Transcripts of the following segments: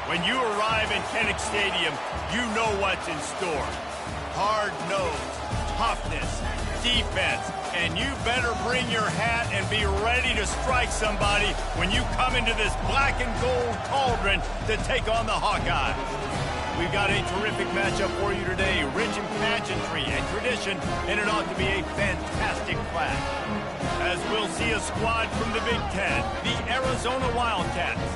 When you arrive in Kinnick Stadium, you know what's in store. Hard nose, toughness, defense, and you better bring your hat and be ready to strike somebody when you come into this black and gold cauldron to take on the Hawkeyes. We've got a terrific matchup for you today, rich in pageantry and tradition, and it ought to be a fantastic clash. As we'll see a squad from the Big Ten, the Arizona Wildcats,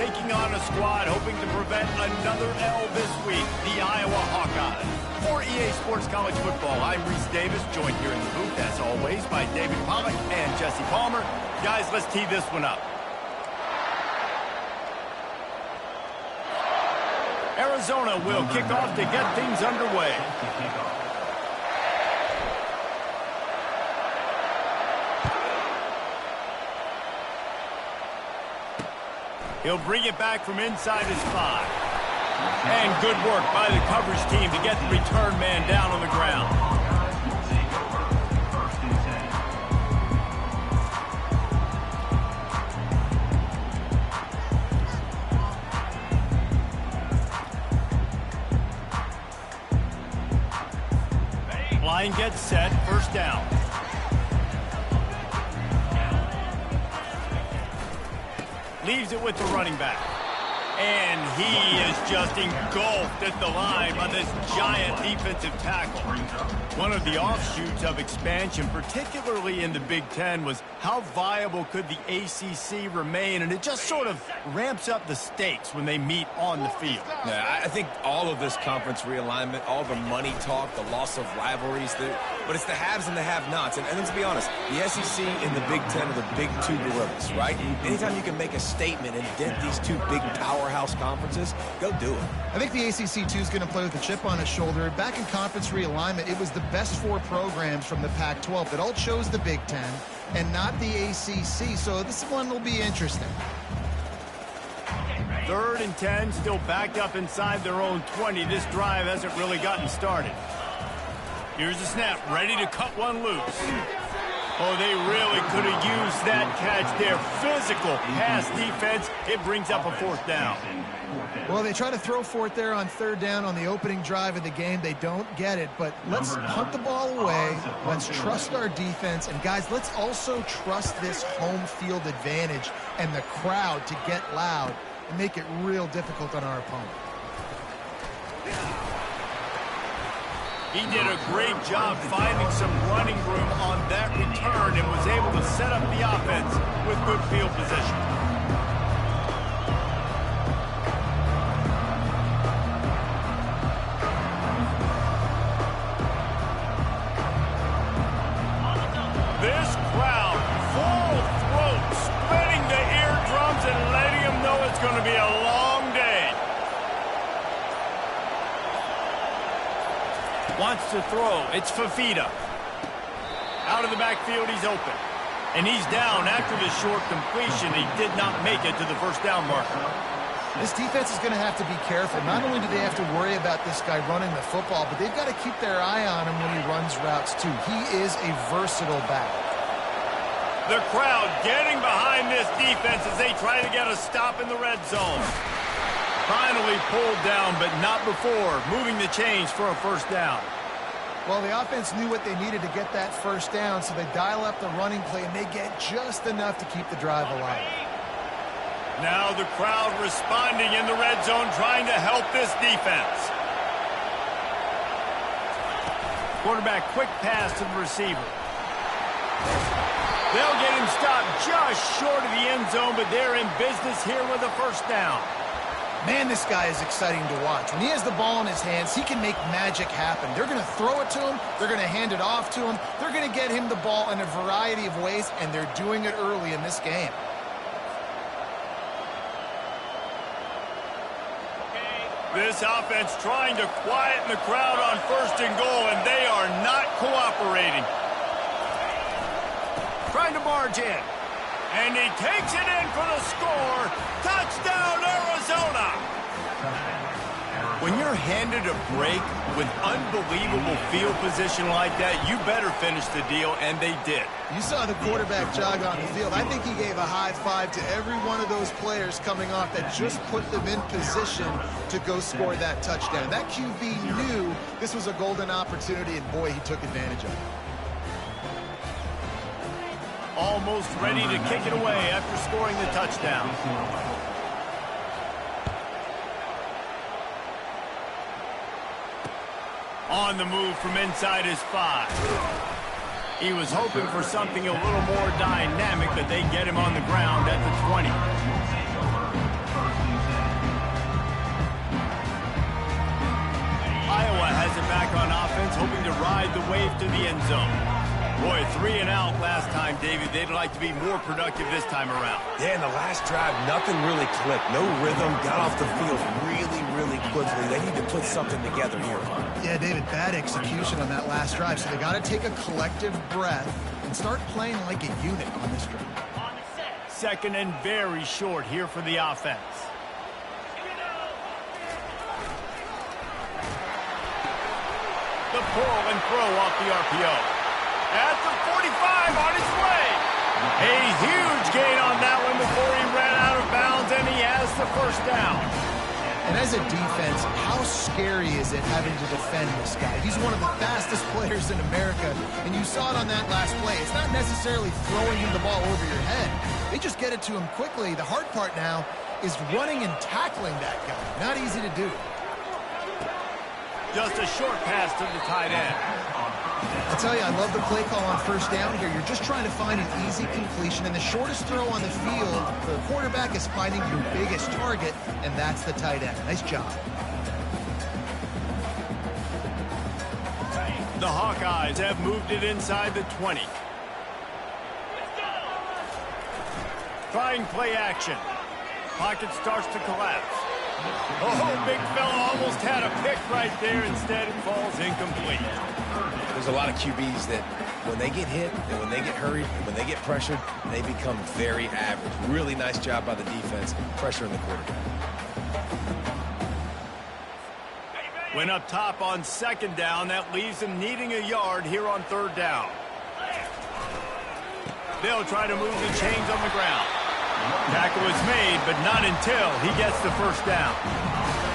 taking on a squad hoping to prevent another L this week, the Iowa Hawkeyes. For EA Sports College Football, I'm Reese Davis, joined here in the booth, as always, by David Pollack and Jesse Palmer. Guys, let's tee this one up. Arizona will kick off to get things underway. He'll bring it back from inside his 5. And good work by the coverage team to get the return man down on the ground. Line gets set, first down. Leaves it with the running back. And he is just engulfed at the line by this giant defensive tackle. One of the offshoots of expansion, particularly in the Big Ten, was how viable could the ACC remain, and it just sort of ramps up the stakes when they meet on the field. Yeah, I think all of this conference realignment, all the money talk, the loss of rivalries, but it's the haves and the have-nots. And let's be honest, the SEC and the Big Ten are the big two gorillas, right? Anytime you can make a statement and dent these two big powerhouse conferences, go do it. I think the ACC, too, is going to play with a chip on his shoulder. Back in conference realignment, it was the best 4 programs from the Pac-12 that all chose the Big Ten and not the ACC, so this one will be interesting. 3rd and 10, still backed up inside their own 20. This drive hasn't really gotten started. Here's the snap, ready to cut one loose. Oh, they really could have used that catch there. Physical pass defense. It brings up a 4th down. Well, they try to throw for it there on 3rd down on the opening drive of the game. They don't get it, but let's punt the ball away. Let's trust our defense. And, guys, let's also trust this home field advantage and the crowd to get loud and make it real difficult on our opponent. He did a great job finding some running room on that return and was able to set up the offense with good field position. This crowd, full throat, splitting the eardrums and letting them know it's going to be a long day. Wants to throw. It's Fafita. Out of the backfield, he's open. And he's down after the short completion. He did not make it to the first down marker. This defense is going to have to be careful. Not only do they have to worry about this guy running the football, but they've got to keep their eye on him when he runs routes, too. He is a versatile back. The crowd getting behind this defense as they try to get a stop in the red zone. Finally pulled down, but not before moving the chains for a first down. Well, the offense knew what they needed to get that first down, so they dial up the running play, and they get just enough to keep the drive alive. Now the crowd responding in the red zone, trying to help this defense. Quarterback, quick pass to the receiver. They'll get him stopped just short of the end zone, but they're in business here with a first down. Man, this guy is exciting to watch. When he has the ball in his hands, he can make magic happen. They're going to throw it to him. They're going to hand it off to him. They're going to get him the ball in a variety of ways, and they're doing it early in this game. This offense trying to quieten the crowd on 1st and goal, and they are not cooperating. Trying to barge in. And he takes it in for the score. Touchdown, Arizona! When you're handed a break with unbelievable field position like that, you better finish the deal, and they did. You saw the quarterback jog on the field. I think he gave a high five to every one of those players coming off that just put them in position to go score that touchdown. That QB knew this was a golden opportunity, and boy, he took advantage of it. Almost ready to kick it away after scoring the touchdown. On the move from inside his 5. He was hoping for something a little more dynamic, but they get him on the ground at the 20. Iowa has it back on offense, hoping to ride the wave to the end zone. Boy, 3 and out last time, David. They'd like to be more productive this time around. Yeah, in the last drive, nothing really clicked. No rhythm, got off the field really quickly. They need to put something together here. Yeah, David, bad execution on that last drive, so they got to take a collective breath and start playing like a unit on this drive. Second and very short here for the offense. The pull and throw off the RPO. At the 45, on his way. A huge gain on that one before he ran out of bounds, and he has the first down. And as a defense, how scary is it having to defend this guy? He's one of the fastest players in America, and you saw it on that last play. It's not necessarily throwing him the ball over your head. They just get it to him quickly. The hard part now is running and tackling that guy. Not easy to do. Just a short pass to the tight end. I tell you, I love the play call on first down here. You're just trying to find an easy completion, and the shortest throw on the field, the quarterback is finding your biggest target, and that's the tight end. Nice job. The Hawkeyes have moved it inside the 20. Trying play action. Pocket starts to collapse. Oh, big fella almost had a pick right there. Instead, it falls incomplete. There's a lot of QBs that when they get hit and when they get hurried and when they get pressured, they become very average. Really nice job by the defense, pressuring the quarterback. When up top on second down, that leaves them needing a yard here on third down. They'll try to move the chains on the ground. Tackle is made, but not until he gets the first down.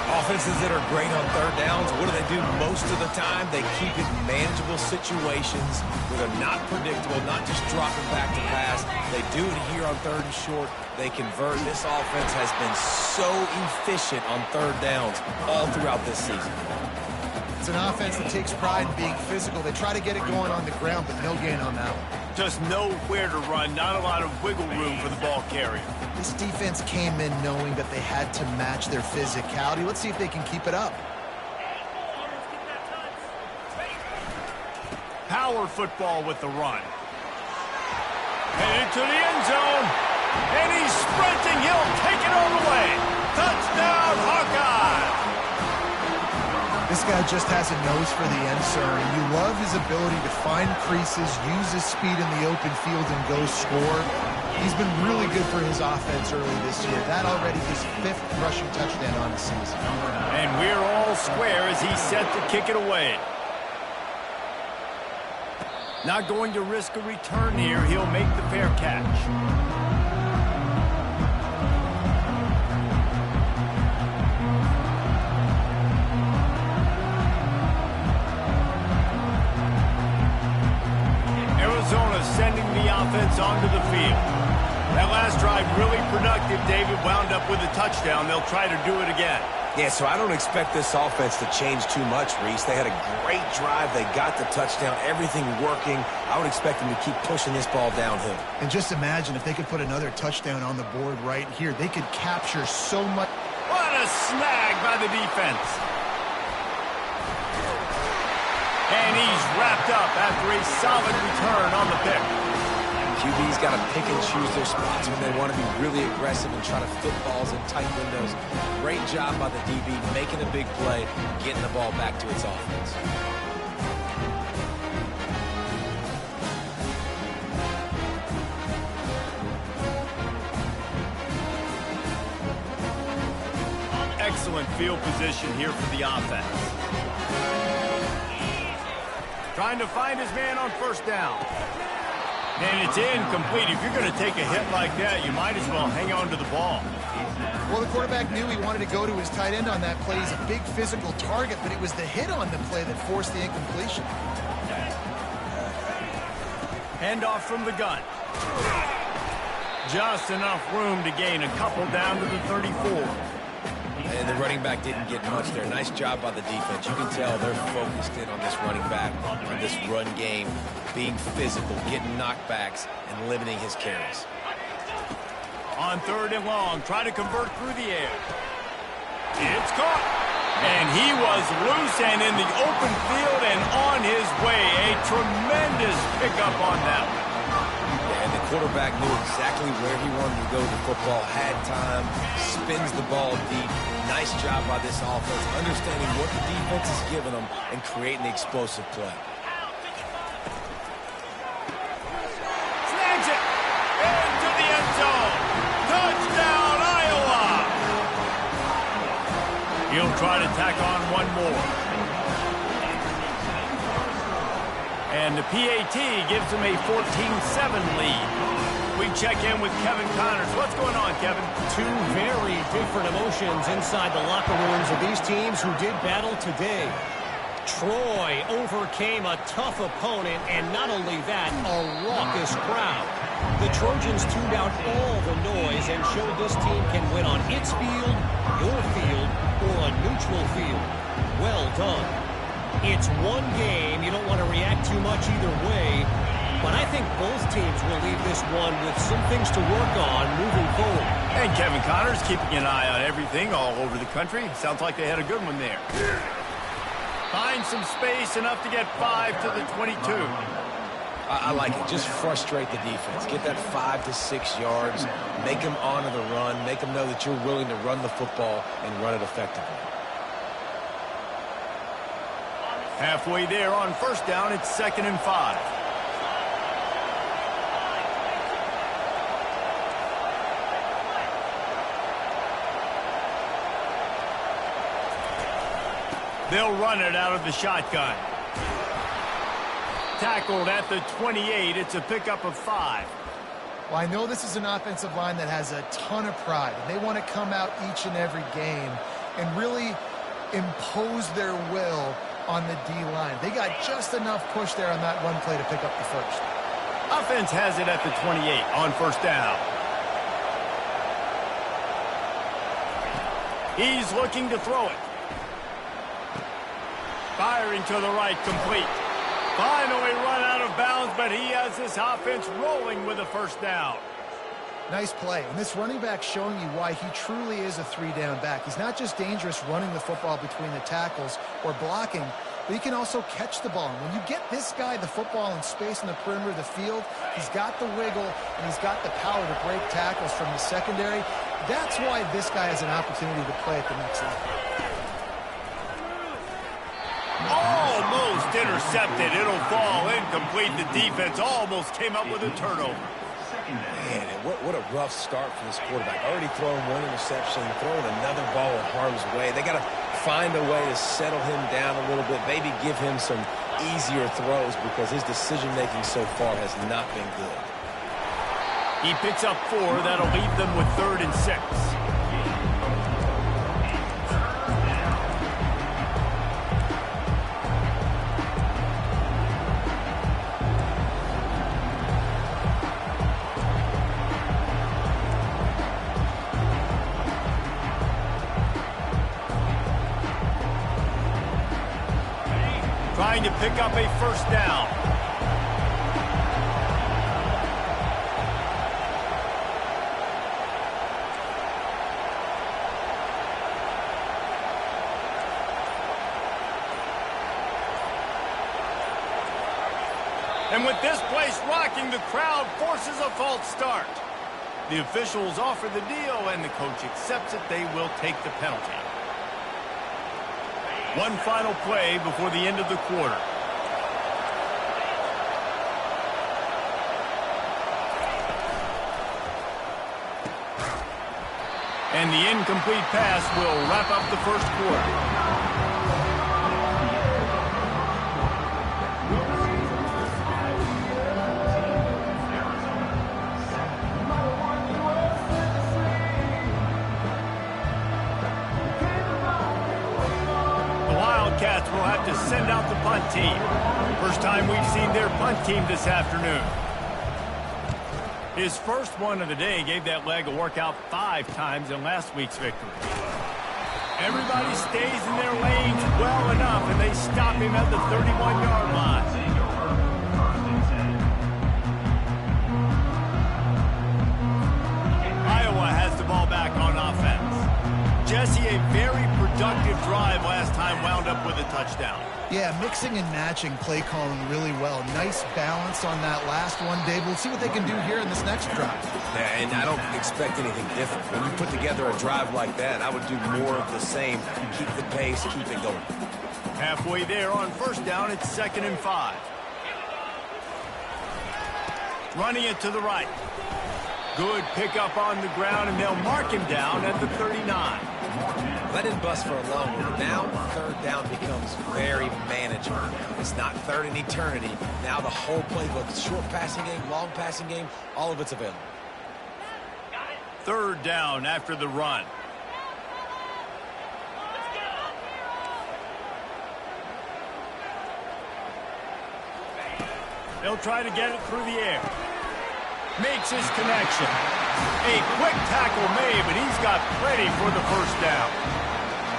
Offenses that are great on third downs, what do? Most of the time, they keep it in manageable situations where they're not predictable, not just dropping back to pass. They do it here on third and short. They convert. This offense has been so efficient on third downs all throughout this season. It's an offense that takes pride in being physical. They try to get it going on the ground, but no gain on that one. Just nowhere to run, not a lot of wiggle room for the ball carrier. This defense came in knowing that they had to match their physicality. Let's see if they can keep it up. Power football with the run. Headed to the end zone. And he's sprinting. He'll take it all the way. Touchdown, Hawkeye! This guy just has a nose for the end zone, and you love his ability to find creases, use his speed in the open field, and go score. He's been really good for his offense early this year. That already his 5th rushing touchdown on the season. And we're all square as he's set to kick it away. Not going to risk a return here. He'll make the fair catch. Arizona sending the offense onto the field. That last drive really productive. David wound up with a touchdown. They'll try to do it again. Yeah, so I don't expect this offense to change too much, Reese. They had a great drive. They got the touchdown. Everything working. I would expect them to keep pushing this ball downhill. And just imagine if they could put another touchdown on the board right here. They could capture so much. What a snag by the defense. And he's wrapped up after a solid return on the pick. QB's got to pick and choose their spots when they want to be really aggressive and try to fit balls in tight windows. Great job by the DB making a big play, getting the ball back to its offense. excellent field position here for the offense. Trying to find his man on first down. And it's incomplete. If you're going to take a hit like that, you might as well hang on to the ball. Well, the quarterback knew he wanted to go to his tight end on that play. He's a big physical target, but it was the hit on the play that forced the incompletion. Handoff from the gun. Just enough room to gain a couple down to the 34. And the running back didn't get much there. Nice job by the defense. You can tell they're focused in on this running back, on this run game, being physical, getting knockbacks, and limiting his carries. On 3rd and long, try to convert through the air. It's caught. And he was loose and in the open field and on his way. A tremendous pickup on that one. And the quarterback knew exactly where he wanted to go with the football, had time, spins the ball deep. Nice job by this offense, understanding what the defense is giving them and creating the explosive play. Snags it into the end zone. Touchdown, Iowa. He'll try to tack on one more. And the PAT gives him a 14-7 lead. We check in with Kevin Connors. What's going on, Kevin? Two very different emotions inside the locker rooms of these teams who did battle today. Troy overcame a tough opponent, and not only that, a raucous crowd. The Trojans tuned out all the noise and showed this team can win on its field, your field, or a neutral field. Well done. It's one game. You don't want to react too much either way. But I think both teams will leave this one with some things to work on moving forward. And Kevin Connors keeping an eye on everything all over the country. Sounds like they had a good one there. Find some space, enough to get 5 to the 22. I like it. Just frustrate the defense. Get that 5 to 6 yards. Make them honor the run. Make them know that you're willing to run the football and run it effectively. Halfway there on first down, it's 2nd and 5. They'll run it out of the shotgun. Tackled at the 28. It's a pickup of 5. Well, I know this is an offensive line that has a ton of pride, and they want to come out each and every game and really impose their will on the D-line. They got just enough push there on that run play to pick up the first. Offense has it at the 28 on first down. He's looking to throw it. Firing to the right, complete. Finally run out of bounds, but he has this offense rolling with a first down. Nice play. And this running back showing you why he truly is a 3-down back. He's not just dangerous running the football between the tackles or blocking, but he can also catch the ball. And when you get this guy the football in space in the perimeter of the field, he's got the wiggle and he's got the power to break tackles from the secondary. That's why this guy has an opportunity to play at the next level. Almost intercepted. It'll fall incomplete. The defense almost came up with a turnover. Man, what a rough start for this quarterback. Already throwing one interception, throwing another ball in harm's way. They got to find a way to settle him down a little bit, maybe give him some easier throws because his decision-making so far has not been good. He picks up 4. That'll leave them with 3rd and 6. Trying to pick up a first down. And with this place rocking, the crowd forces a false start. The officials offer the deal, and the coach accepts it. They will take the penalty. One final play before the end of the quarter. And And the incomplete pass will wrap up the first quarter. Cats will have to send out the punt team. First time we've seen their punt team this afternoon. His first one of the day gave that leg a workout 5 times in last week's victory. Everybody stays in their lanes well enough, and they stop him at the 31-yard line. Iowa has the ball back on offense. Jesse, a very productive drive last time wound up with a touchdown. Yeah, mixing and matching play calling really well. Nice balance on that last one, Dave. We'll see what they can do here in this next drive. Yeah, and I don't expect anything different. When you put together a drive like that, I would do more of the same. Keep the pace, keep it going. Halfway there on first down, it's 2nd and 5. Running it to the right. Good pickup on the ground, and they'll mark him down at the 39. Let him bust for a long one. Now, 3rd down becomes very manageable. It's not 3rd in eternity. Now the whole playbook, short passing game, long passing game, all of it's available. 3rd down after the run. They'll try to get it through the air. Makes his connection. A quick tackle made, but he's got plenty for the first down.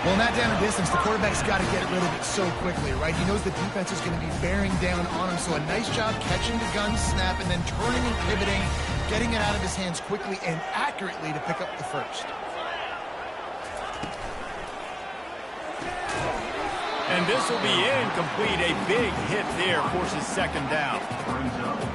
Well, in that down and distance, the quarterback's got to get rid of it so quickly, right? He knows the defense is going to be bearing down on him, so a nice job catching the gun snap and then turning and pivoting, getting it out of his hands quickly and accurately to pick up the first. And this will be incomplete. A big hit there forces 2nd down.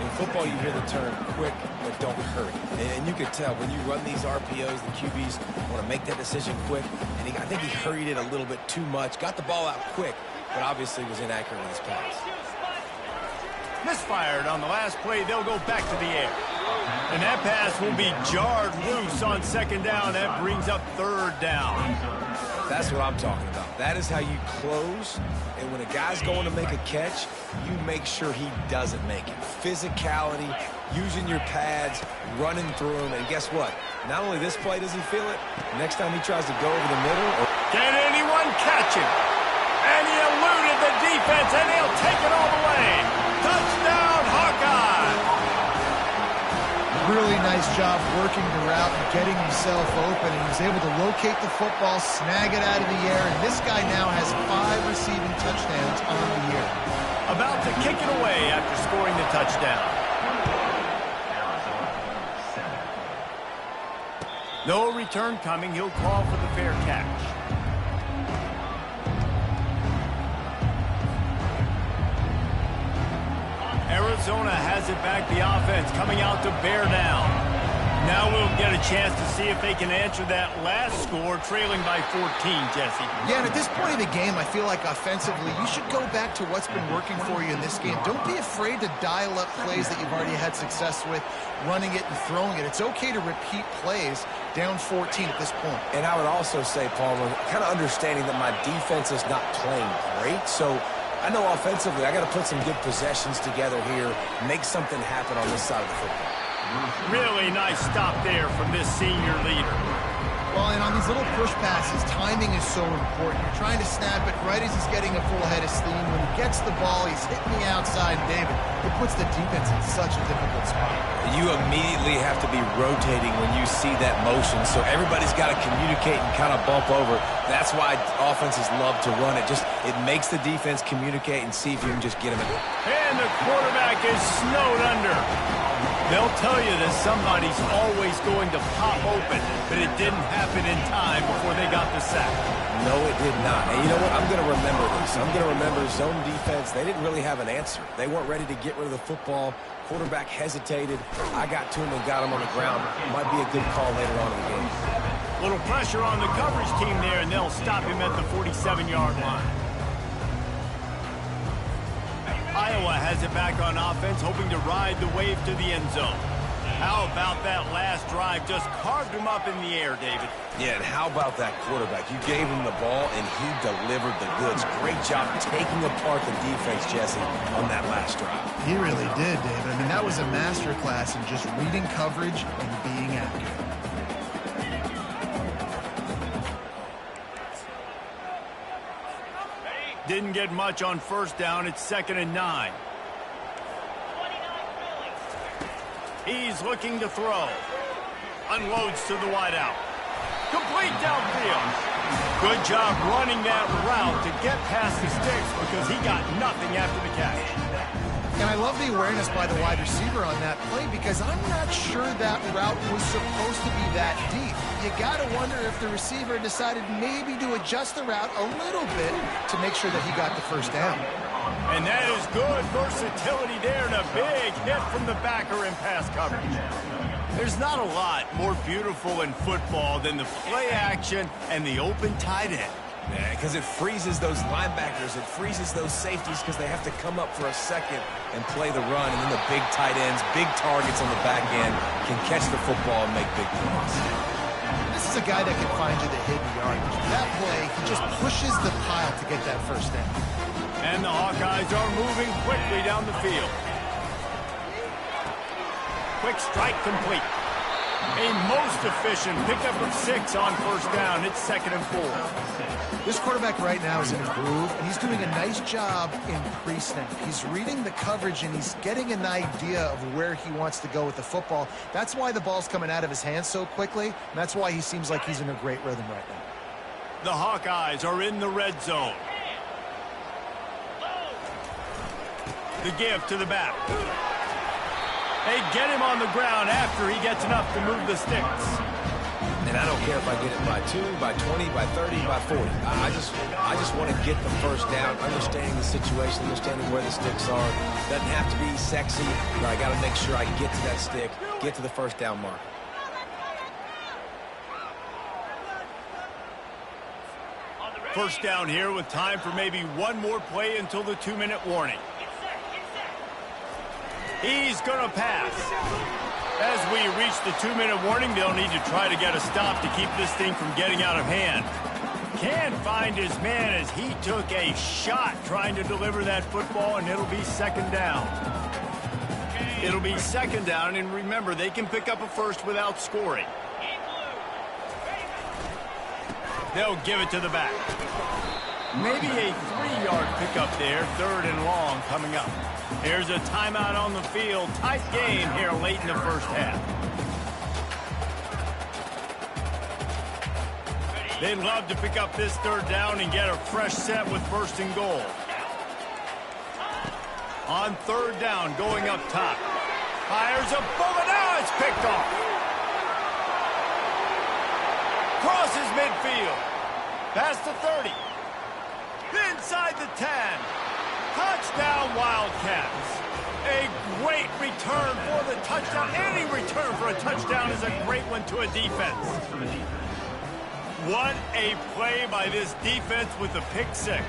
In football, you hear the term quick, but don't hurry. And you can tell when you run these RPOs, the QBs want to make that decision quick. And I think he hurried it a little bit too much. Got the ball out quick, but obviously was inaccurate with his pass. Misfired on the last play. They'll go back to the air. And that pass will be jarred loose on 2nd down. That brings up 3rd down. That's what I'm talking about. That is how you close. And when a guy's going to make a catch, you make sure he doesn't make it. Physicality, using your pads, running through him. And guess what? Not only this play does he feel it, next time he tries to go over the middle. Can anyone catch him? And he eluded the defense, and he'll take it all the way. Touchdown, Hawkeye! Really nice job working the route and getting himself open. And he was able to locate the football, snag it out of the air, and this guy now has 5 receiving touchdowns on the year. About to kick it away after scoring the touchdown. No return coming. He'll call for the fair catch. Arizona has it back, the offense coming out to bear down. Now we'll get a chance to see if they can answer that last score, trailing by 14, Jesse. Yeah, and at this point of the game, I feel like offensively, you should go back to what's been working for you in this game. Don't be afraid to dial up plays that you've already had success with, running it and throwing it. It's okay to repeat plays down 14 at this point. And I would also say, Palmer, kind of understanding that my defense is not playing great, so I know offensively I got to put some good possessions together here, make something happen on this side of the football. Really nice stop there from this senior leader. Well, and on these little push passes, timing is so important. You're trying to snap it right as he's getting a full head of steam. When he gets the ball, he's hitting the outside. David, it puts the defense in such a difficult spot. You immediately have to be rotating when you see that motion, so everybody's got to communicate and kind of bump over. That's why offenses love to run it. It makes the defense communicate and see if you can just get them in. And the quarterback is snowed under. They'll tell you that somebody's always going to pop open, but it didn't happen in time before they got the sack. No, it did not. And you know what? I'm going to remember this. I'm going to remember zone defense. They didn't really have an answer. They weren't ready to get rid of the football. Quarterback hesitated. I got to him and got him on the ground. Might be a good call later on in the game. Little pressure on the coverage team there, and they'll stop him at the 47-yard line. Iowa has it back on offense, hoping to ride the wave to the end zone. How about that last drive? Just carved him up in the air, David. Yeah, and how about that quarterback? You gave him the ball, and he delivered the goods. Great job taking apart the defense, Jesse, on that last drive. He really did, David. I mean, that was a masterclass in just reading coverage and being accurate. Didn't get much on first down. It's 2nd and 9. He's looking to throw. Unloads to the wideout. Complete downfield. Good job running that route to get past the sticks because he got nothing after the catch. And I love the awareness by the wide receiver on that play because I'm not sure that route was supposed to be that deep. You got to wonder if the receiver decided maybe to adjust the route a little bit to make sure that he got the first down. And that is good versatility there and a big hit from the backer in pass coverage. There's not a lot more beautiful in football than the play action and the open tight end. Yeah, because it freezes those linebackers. It freezes those safeties because they have to come up for a second and play the run. And then the big tight ends, big targets on the back end can catch the football and make big plays. This is a guy that can find you the hidden yardage. That play, he just pushes the pile to get that first down. And the Hawkeyes are moving quickly down the field. Quick strike complete. A most efficient pickup of 6 on first down. It's 2nd and 4. This quarterback right now is in a groove, and he's doing a nice job in pre-snap. He's reading the coverage, and he's getting an idea of where he wants to go with the football. That's why the ball's coming out of his hands so quickly, and that's why he seems like he's in a great rhythm right now. The Hawkeyes are in the red zone. The give to the back. They get him on the ground after he gets enough to move the sticks. And I don't care if I get it by 2, by 20, by 30, by 40. I just want to get the first down, understanding the situation, understanding where the sticks are. Doesn't have to be sexy, but I got to make sure I get to that stick, get to the first down mark. First down here with time for maybe one more play until the 2-minute warning. He's going to pass. As we reach the 2-minute warning, they'll need to try to get a stop to keep this thing from getting out of hand. Can't find his man as he took a shot trying to deliver that football, and it'll be 2nd down. It'll be 2nd down, and remember, they can pick up a first without scoring. They'll give it to the back. Maybe a 3-yard pickup there, 3rd and long coming up. Here's a timeout on the field. Tight game here late in the first half. They'd love to pick up this 3rd down and get a fresh set with 1st and goal. On 3rd down, going up top. Fires a bullet. Now it's picked off. Crosses midfield. Past the 30. Inside the 10. Touchdown, Wildcats. A great return for the touchdown. Any return for a touchdown is a great one to a defense. What a play by this defense with the pick 6.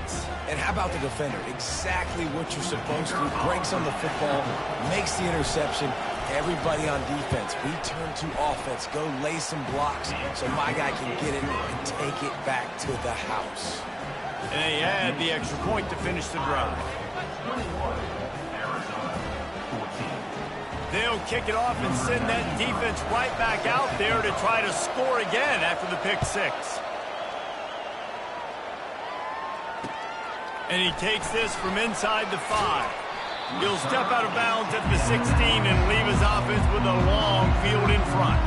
And how about the defender? Exactly what you're supposed to. Breaks on the football, makes the interception. Everybody on defense, we turn to offense. Go lay some blocks so my guy can get it and take it back to the house. And they add the extra point to finish the drive. They'll kick it off and send that defense right back out there to try to score again after the pick 6. And he takes this from inside the 5. He'll step out of bounds at the 16 and leave his offense with a long field in front.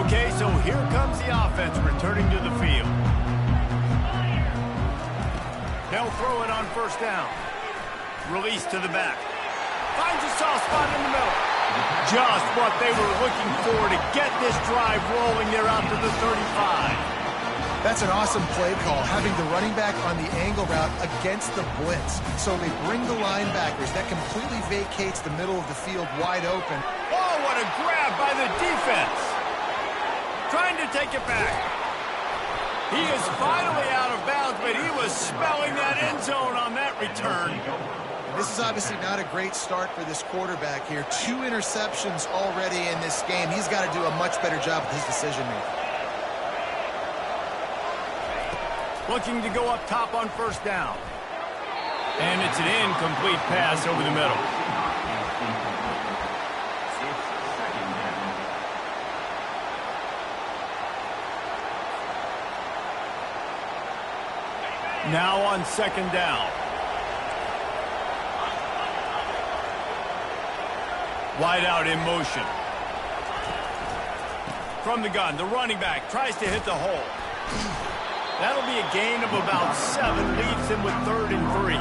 Okay, so here comes the offense returning to the field. They'll throw it on 1st down. Release to the back. Finds a soft spot in the middle. Just what they were looking for to get this drive rolling there out to the 35. That's an awesome play call, having the running back on the angle route against the blitz. So they bring the linebackers. That completely vacates the middle of the field wide open. Oh, what a grab by the defense. Trying to take it back. He is finally out of bounds, but he was smelling that end zone on that return. This is obviously not a great start for this quarterback here. 2 interceptions already in this game. He's got to do a much better job with his decision-making. Looking to go up top on first down. And it's an incomplete pass over the middle. Now on second down. Wide out in motion. From the gun, the running back tries to hit the hole. That'll be a gain of about 7, leaves him with 3rd and 3.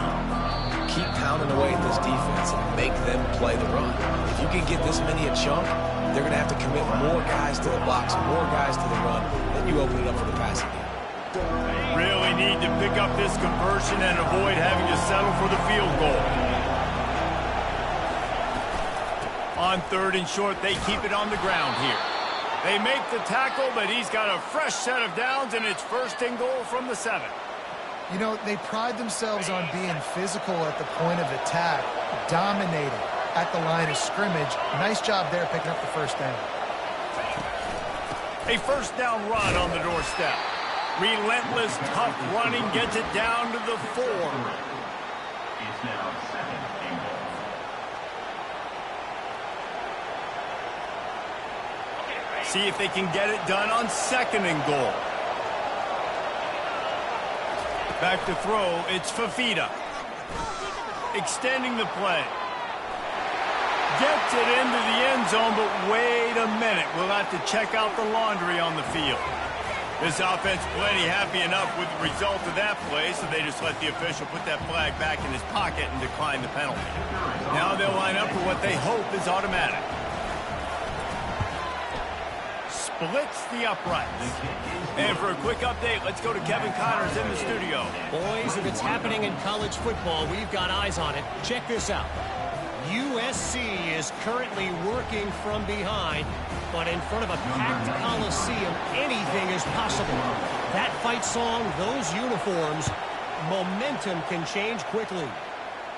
Keep pounding away at this defense and make them play the run. If you can get this many a chunk, they're going to have to commit more guys to the box, more guys to the run, then you open it up for the passing game. Really need to pick up this conversion and avoid having to settle for the field goal. On 3rd and short, they keep it on the ground here. They make the tackle, but he's got a fresh set of downs, and it's 1st and goal from the 7. You know, they pride themselves on being physical at the point of attack, dominating at the line of scrimmage. Nice job there picking up the 1st down. A 1st down run on the doorstep. Relentless, tough running gets it down to the 4. It's now 2nd and goal. See if they can get it done on 2nd and goal. Back to throw, it's Fafita. Extending the play. Gets it into the end zone, but wait a minute. We'll have to check out the laundry on the field. This offense plenty happy enough with the result of that play, so they just let the official put that flag back in his pocket and decline the penalty. Now they'll line up for what they hope is automatic. Splits the uprights. And for a quick update, let's go to Kevin Connors in the studio. Boys, if it's happening in college football, we've got eyes on it. Check this out. USC is currently working from behind, but in front of a packed Coliseum, anything is possible. That fight song, those uniforms, momentum can change quickly.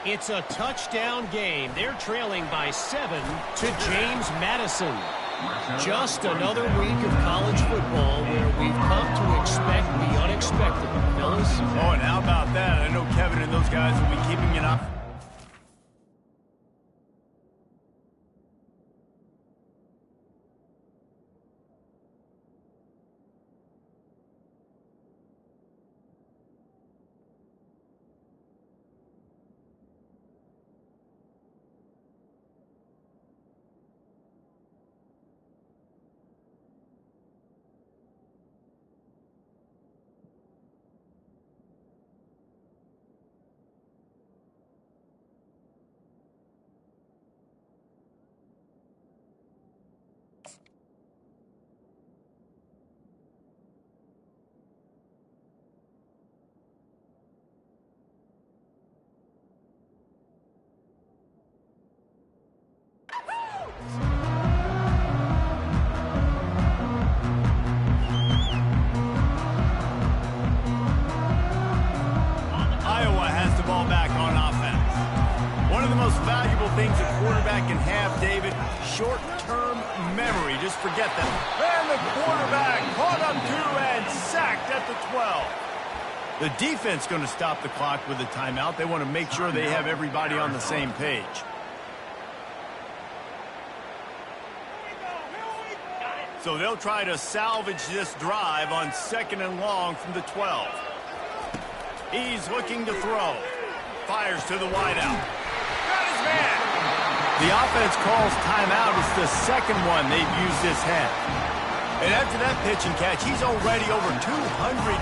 It's a touchdown game. They're trailing by 7 to James Madison. Just another week of college football where we've come to expect the unexpected, fellas. Oh, and how about that? I know Kevin and those guys will be keeping it up. Things a quarterback can have, David, short-term memory. Just forget that. And the quarterback caught up to and sacked at the 12. The defense going to stop the clock with a timeout. They want to make sure they have everybody on the same page. So they'll try to salvage this drive on 2nd and long from the 12. He's looking to throw. Fires to the wideout. Got his man. The offense calls timeout. It's the 2nd one they've used this half. And after that pitch and catch, he's already over 200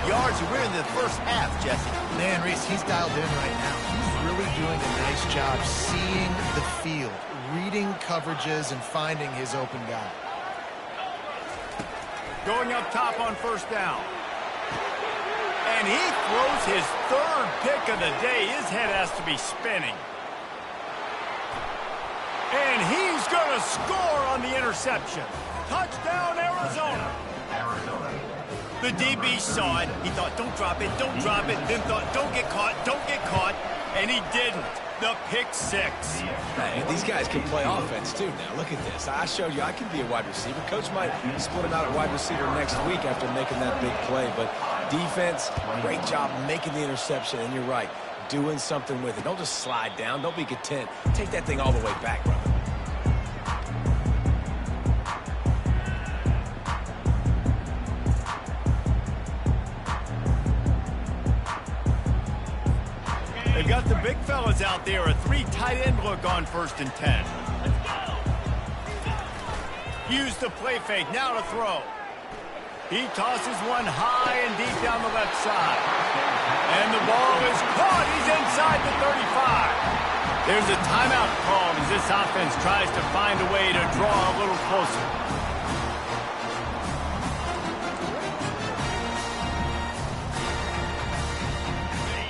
yards. We're in the first half, Jesse. Man, Reese, he's dialed in right now. He's really doing a nice job seeing the field, reading coverages, and finding his open guy. Going up top on first down. And he throws his 3rd pick of the day. His head has to be spinning. And he's going to score on the interception. Touchdown, Arizona. The DB saw it. He thought, don't drop it, don't drop it. Then thought, don't get caught, and he didn't. the pick six. Hey, these guys can play offense, too, now. Look at this. I showed you I can be a wide receiver. Coach might split him out at wide receiver next week after making that big play. But defense, great job making the interception. And you're right, doing something with it. Don't just slide down. Don't be content. Take that thing all the way back, brother. They've got the big fellas out there, a 3 tight end look on 1st and 10. Use the play fake, now to throw. He tosses one high and deep down the left side. And the ball is caught. He's inside the 35. There's a timeout called as this offense tries to find a way to draw a little closer.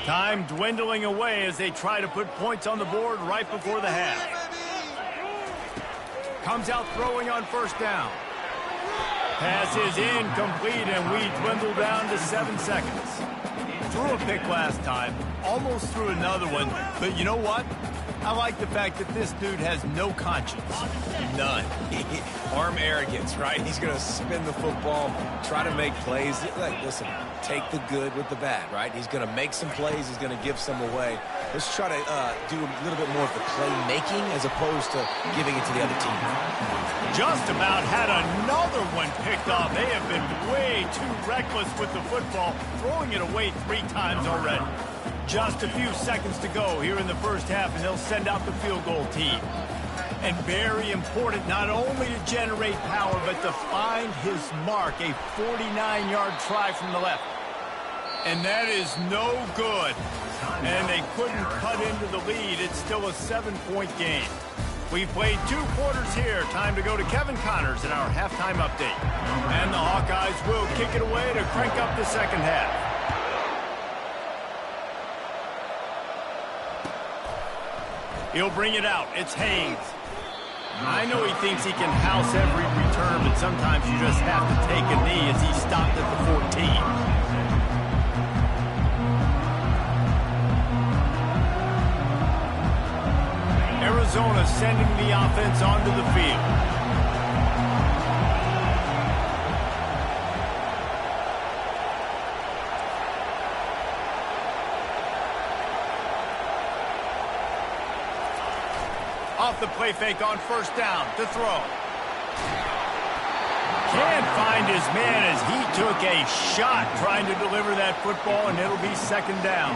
Time dwindling away as they try to put points on the board right before the half. Comes out throwing on 1st down. Pass is incomplete, and we dwindle down to 7 seconds. Threw a pick last time, almost threw another one, but you know what? I like the fact that this dude has no conscience. None. Arm arrogance, right? He's going to spin the football, try to make plays. Like, listen, take the good with the bad, right? He's going to make some plays. He's going to give some away. Let's try to do a little bit more of the playmaking as opposed to giving it to the other team. Just about had another one picked off. They have been way too reckless with the football, throwing it away 3 times already. Just a few seconds to go here in the 1st half, and they'll send out the field goal team. And very important, not only to generate power, but to find his mark, a 49-yard try from the left. And that is no good. And they couldn't cut into the lead. It's still a 7-point game. We've played 2 quarters here. Time to go to Kevin Connors in our halftime update. And the Hawkeyes will kick it away to crank up the 2nd half. He'll bring it out. It's Haynes. I know he thinks he can house every return, but sometimes you just have to take a knee as he stopped at the 14. Arizona sending the offense onto the field. Off the play fake on 1st down to throw. Can't find his man as he took a shot trying to deliver that football, and it'll be 2nd down.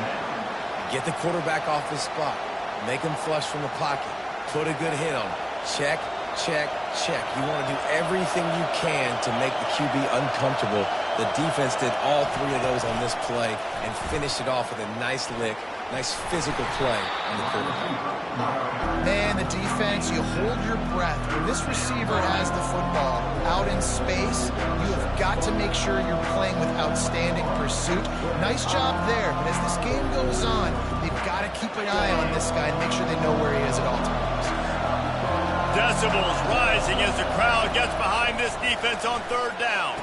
Get the quarterback off his spot. Make him flush from the pocket. Put a good hit on him. Check, check, check. You want to do everything you can to make the QB uncomfortable. The defense did all 3 of those on this play and finished it off with a nice lick, nice physical play on the quarterback. Man, the defense, you hold your breath. When this receiver has the football out in space, you have got to make sure you're playing with outstanding pursuit. Nice job there, but as this game goes on, they've got to keep an eye on this guy and make sure they know where he is at all times. Decibels rising as the crowd gets behind this defense on 3rd down.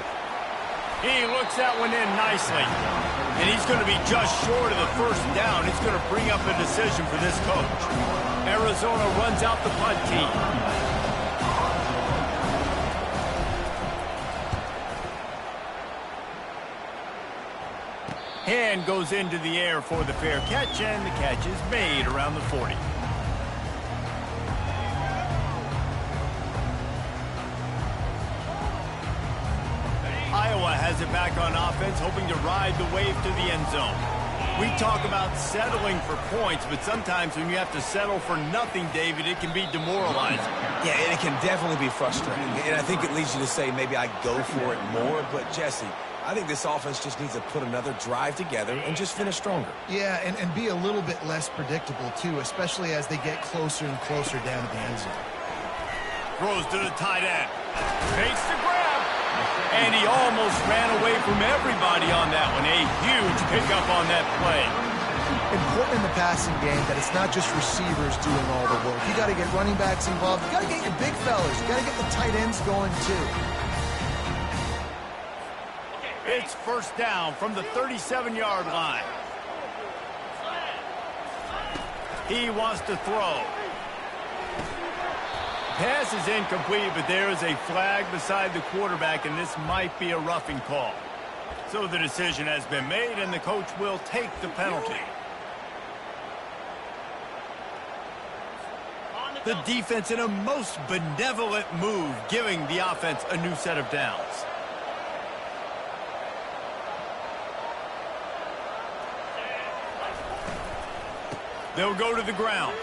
He looks that one in nicely. And he's going to be just short of the 1st down. It's going to bring up a decision for this coach. Arizona runs out the punt team. Hand goes into the air for the fair catch, and the catch is made around the 40. Iowa has it back on offense, hoping to ride the wave to the end zone. We talk about settling for points, but sometimes when you have to settle for nothing, David, it can be demoralizing. Yeah, and it can definitely be frustrating. And I think it leads you to say maybe I go for it more. But, Jesse, I think this offense just needs to put another drive together and just finish stronger. Yeah, and be a little bit less predictable, too, especially as they get closer and closer down to the end zone. Throws to the tight end. Fakes the grab. And he almost ran away from everybody on that one. A huge pickup on that play. Important in the passing game that it's not just receivers doing all the work. You got to get running backs involved. You got to get your big fellas. You got to get the tight ends going, too. It's 1st down from the 37-yard line. He wants to throw. Pass is incomplete, but there is a flag beside the quarterback, and this might be a roughing call. So the decision has been made, and the coach will take the penalty. The defense in a most benevolent move, giving the offense a new set of downs. They'll go to the ground.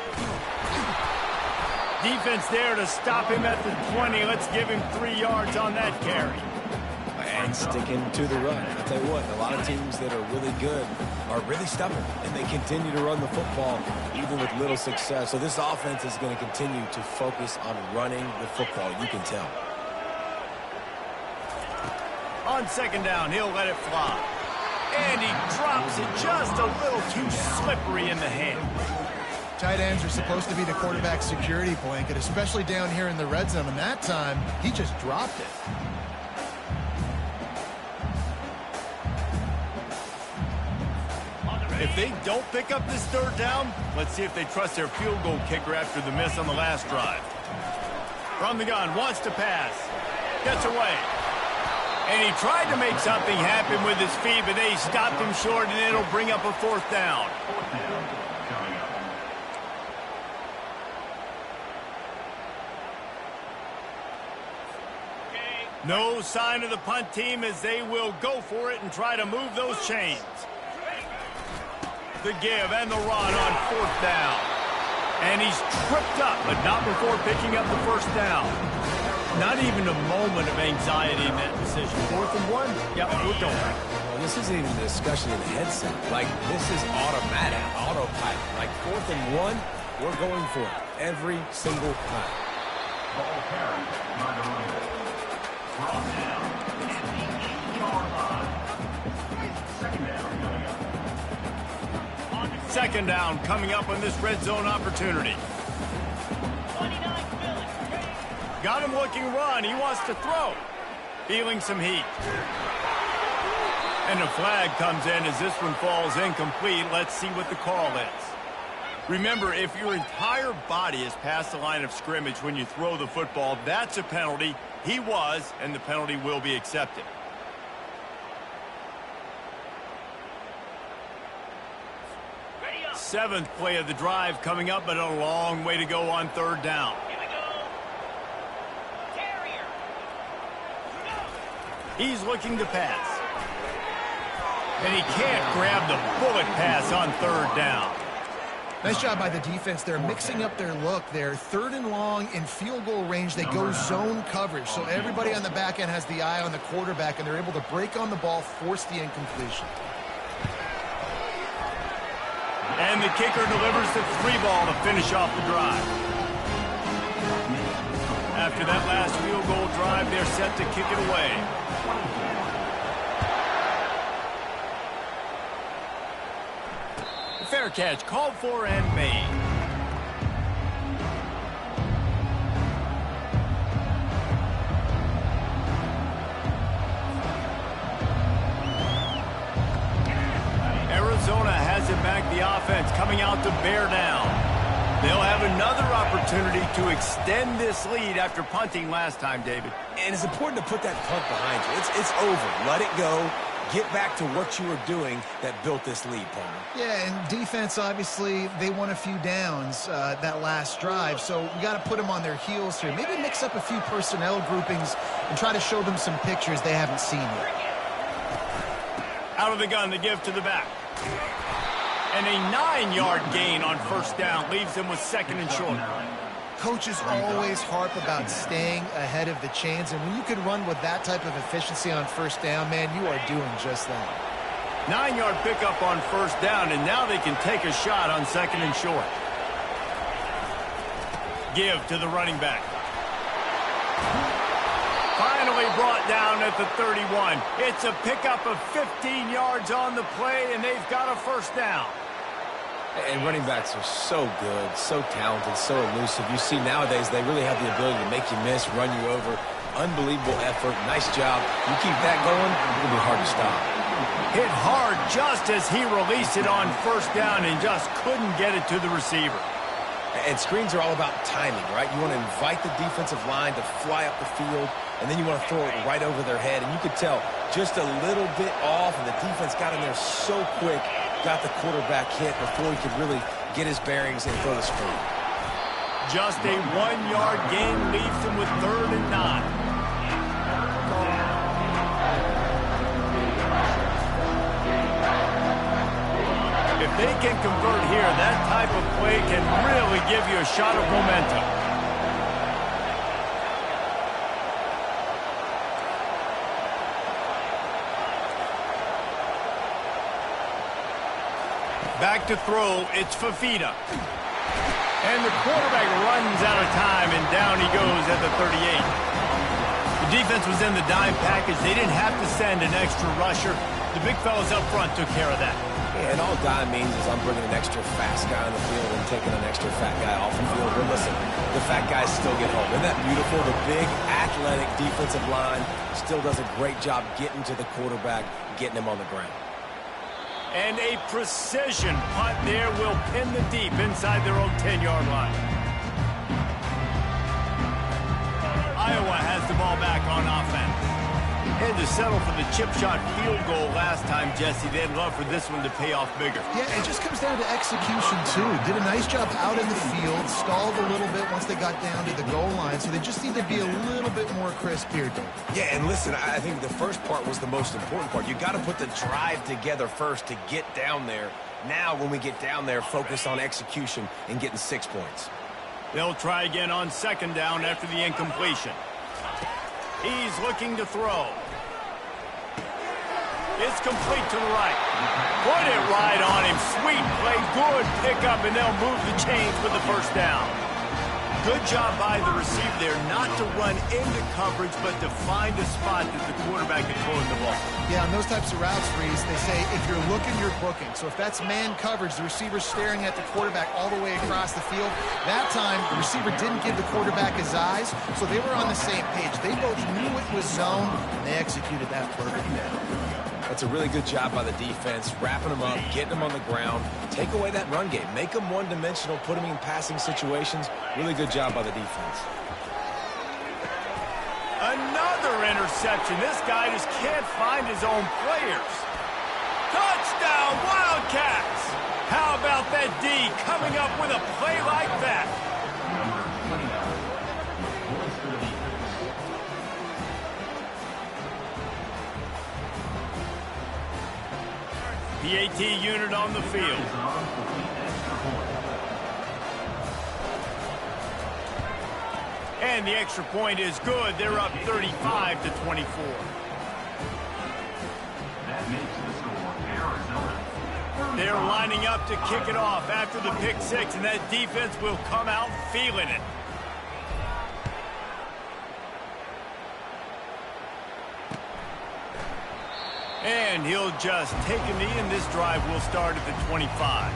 Defense there to stop him at the 20. Let's give him 3 yards on that carry. And sticking to the run. I'll tell you what, a lot of teams that are really good are really stubborn, and they continue to run the football even with little success. So this offense is going to continue to focus on running the football. You can tell. On second down, he'll let it fly. And he drops it just a little too slippery in the hand. Tight ends are supposed to be the quarterback's security blanket, especially down here in the red zone. And that time, he just dropped it. If they don't pick up this third down, let's see if they trust their field goal kicker after the miss on the last drive. From the gun, wants to pass. Gets away. And he tried to make something happen with his feet, but they stopped him short, and it'll bring up a fourth down. No sign of the punt team as they will go for it and try to move those chains. The give and the run on fourth down. And he's tripped up, but not before picking up the first down. Not even a moment of anxiety in that decision. 4th and 1? Yep, we're going. Well, this isn't even a discussion in the headset. Like, this is automatic, autopilot. Like, 4th and 1, we're going for it every single time. Ball carried by the runner. Brought down at the 8-yard line. Second down coming up. Second down coming up on this red zone opportunity. Got him looking run. He wants to throw. Feeling some heat. And a flag comes in as this one falls incomplete. Let's see what the call is. Remember, if your entire body is past the line of scrimmage when you throw the football, that's a penalty. He was, and the penalty will be accepted. Seventh play of the drive coming up, but a long way to go on third down. He's looking to pass. And he can't grab the bullet pass on third down. Nice job by the defense. They're mixing up their look. They're 3rd and long in field goal range. They go zone coverage. So everybody on the back end has the eye on the quarterback, and they're able to break on the ball, force the incompletion. And the kicker delivers the 3-ball to finish off the drive. After that last field goal drive, they're set to kick it away. Fair catch called for and made. Arizona has it back, the offense coming out to bear down. They'll have another opportunity to extend this lead after punting last time, David. And it's important to put that punt behind you. It's over. Let it go. Get back to what you were doing that built this lead, Palmer. Yeah, and defense, obviously, they won a few downs that last drive, so we got to put them on their heels here. Maybe mix up a few personnel groupings and try to show them some pictures they haven't seen yet. Out of the gun, the give to the back. And a 9-yard gain on first down leaves them with 2nd and short. Coaches always harp about staying ahead of the chains, and when you can run with that type of efficiency on first down, man, you are doing just that. 9-yard pickup on first down, and now they can take a shot on 2nd and short. Give to the running back. Finally brought down at the 31. It's a pickup of 15 yards on the play, and they've got a first down. And running backs are so good, so talented, so elusive. You see nowadays they really have the ability to make you miss, run you over. Unbelievable effort. Nice job. You keep that going, it'll be hard to stop. Hit hard just as he released it on first down and just couldn't get it to the receiver. And screens are all about timing, right? You want to invite the defensive line to fly up the field, and then you want to throw it right over their head. And you could tell just a little bit off, and the defense got in there so quick, got the quarterback hit before he could really get his bearings and throw the screen. Just a 1-yard gain leaves him with 3rd and 9. If they can convert here, that type of play can really give you a shot of momentum. Back to throw, it's Fafita. And the quarterback runs out of time, and down he goes at the 38. The defense was in the dime package. They didn't have to send an extra rusher. The big fellas up front took care of that. Yeah, and all dime means is I'm bringing an extra fast guy on the field and taking an extra fat guy off the field. But listen, the fat guys still get home. Isn't that beautiful? The big, athletic defensive line still does a great job getting to the quarterback, getting him on the ground. And a precision punt there will pin the deep inside their own 10-yard line. Iowa has the ball back on offense. Had to settle for the chip shot field goal last time, Jesse. They'd love for this one to pay off bigger. Yeah, it just comes down to execution, too. Did a nice job out in the field, stalled a little bit once they got down to the goal line, so they just need to be a little bit more crisp here, Dave. Yeah, and listen, I think the first part was the most important part. You got to put the drive together first to get down there. Now, when we get down there, focus on execution and getting 6 points. They'll try again on 2nd down after the incompletion. He's looking to throw. It's complete to the right. Put it right on him. Sweet play, good pickup, and they'll move the chains with the 1st down. Good job by the receiver there not to run into coverage, but to find a spot that the quarterback can throw in the ball. Yeah, on those types of routes, Reese, they say if you're looking, you're booking. So if that's man coverage, the receiver's staring at the quarterback all the way across the field. That time, the receiver didn't give the quarterback his eyes, so they were on the same page. They both knew it was zone, and they executed that perfectly. That's a really good job by the defense, wrapping them up, getting them on the ground. Take away that run game. Make them one-dimensional, put them in passing situations. Really good job by the defense. Another interception. This guy just can't find his own players. Touchdown, Wildcats! How about that D coming up with a play like that? The AT unit on the field. And the extra point is good. They're up 35-24. That makes the score Arizona. They're lining up to kick it off after the pick 6, and that defense will come out feeling it. And he'll just take a knee, and this drive will start at the 25.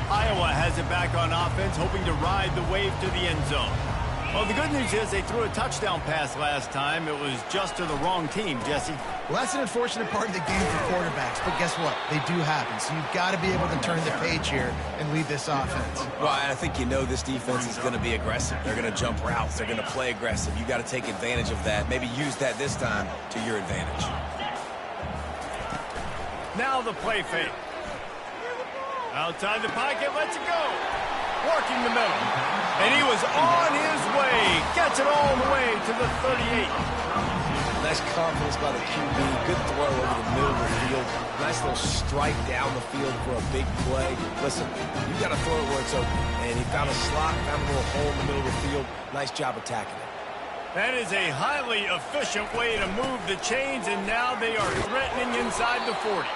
Iowa has it back on offense, hoping to ride the wave to the end zone. Well, the good news is they threw a touchdown pass last time. It was just to the wrong team, Jesse. Well, that's an unfortunate part of the game for quarterbacks, but guess what? They do happen, so you've got to be able to turn the page here and lead this offense. Well, I think you know this defense is going to be aggressive. They're going to jump routes. They're going to play aggressive. You got to take advantage of that. Maybe use that this time to your advantage. Now the play fake. Outside the pocket, lets it go. Working the middle. And he was on his way. Gets it all the way to the 38. Nice confidence by the QB. Good throw over the middle of the field. Nice little strike down the field for a big play. Listen, you got to throw it where it's open. And he found a slot, found a little hole in the middle of the field. Nice job attacking it. That is a highly efficient way to move the chains, and now they are threatening inside the 40.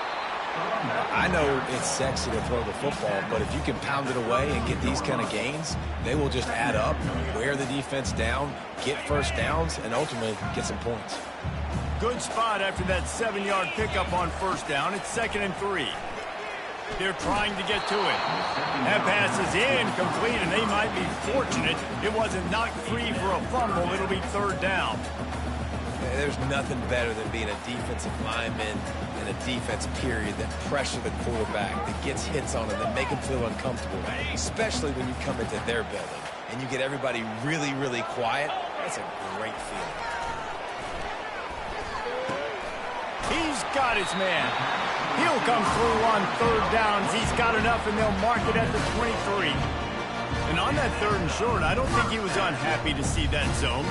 I know it's sexy to throw the football, but if you can pound it away and get these kind of gains, they will just add up, wear the defense down, get first downs, and ultimately get some points. Good spot after that 7-yard pickup on 1st down. It's 2nd and 3. They're trying to get to it. That pass is incomplete, and they might be fortunate it wasn't knocked free for a fumble. It'll be third down. There's nothing better than being a defensive lineman and a defense period that pressure the quarterback, that gets hits on him, that make him feel uncomfortable, especially when you come into their building and you get everybody really, really quiet. That's a great feeling. He's got his man. He'll come through on third downs. He's got enough, and they'll mark it at the 23. And on that third and short, I don't think he was unhappy to see that zone.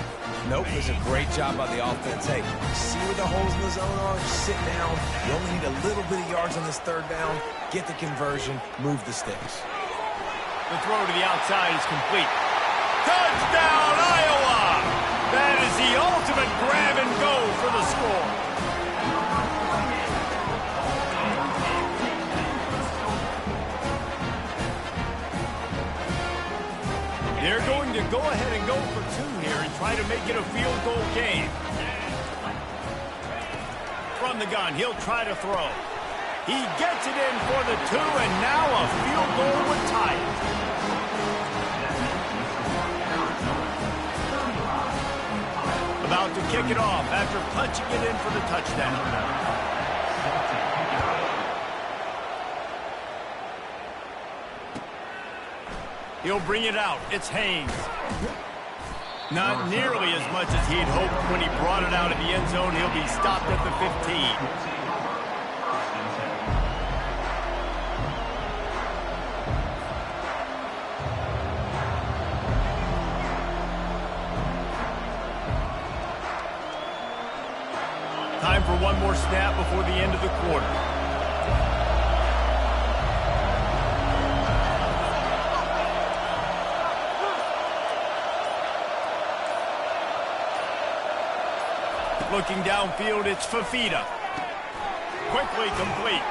Nope, it was a great job by the offense. Hey, see where the holes in the zone are? Sit down. You only need a little bit of yards on this third down. Get the conversion. Move the sticks. The throw to the outside is complete. Touchdown, Iowa! That is the ultimate grab and go for the score. They're going to go ahead and go for two here and try to make it a field goal game. From the gun, he'll try to throw. He gets it in for the two, and now a field goal would tie it. About to kick it off after punching it in for the touchdown. He'll bring it out. It's Haynes. Not nearly as much as he'd hoped when he brought it out of the end zone. He'll be stopped at the 15. Time for one more snap before the end of the quarter. Looking downfield, it's Fafita. Quickly complete.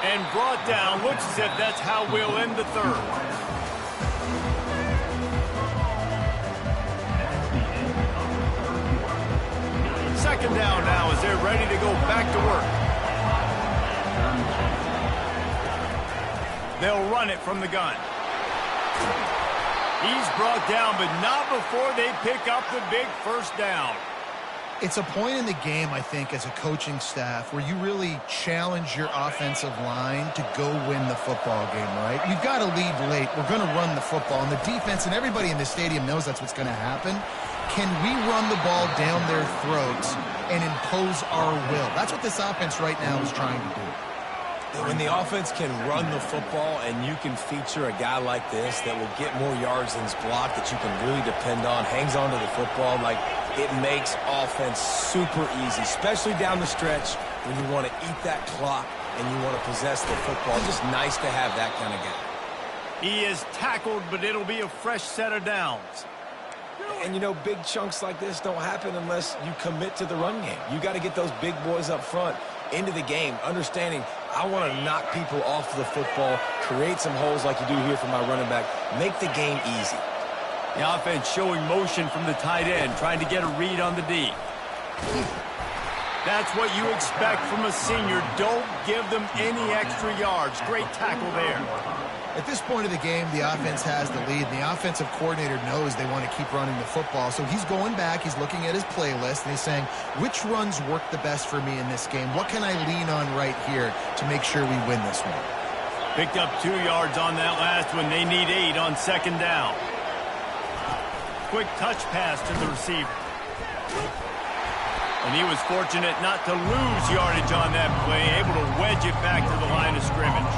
And brought down. Looks as if that's how we'll end the third. Second down now as they're ready to go back to work. They'll run it from the gun. He's brought down, but not before they pick up the big first down. It's a point in the game, I think, as a coaching staff where you really challenge your offensive line to go win the football game, right? We've got to lead late. We're going to run the football. And the defense and everybody in the stadium knows that's what's going to happen. Can we run the ball down their throats and impose our will? That's what this offense right now is trying to do. When the offense can run the football and you can feature a guy like this that will get more yards than his block, that you can really depend on, hangs on to the football, like it makes offense super easy, especially down the stretch when you want to eat that clock and you want to possess the football. Just nice to have that kind of guy. He is tackled, but it'll be a fresh set of downs. And, you know, big chunks like this don't happen unless you commit to the run game. You got to get those big boys up front into the game, understanding I want to knock people off the football, create some holes like you do here for my running back, make the game easy. The offense showing motion from the tight end, trying to get a read on the D. That's what you expect from a senior. Don't give them any extra yards. Great tackle there. At this point of the game, the offense has the lead. The offensive coordinator knows they want to keep running the football. So he's going back, he's looking at his playlist, and he's saying, which runs work the best for me in this game? What can I lean on right here to make sure we win this one? Picked up 2 yards on that last one. They need 8 on second down. Quick touch pass to the receiver. And he was fortunate not to lose yardage on that play, able to wedge it back to the line of scrimmage.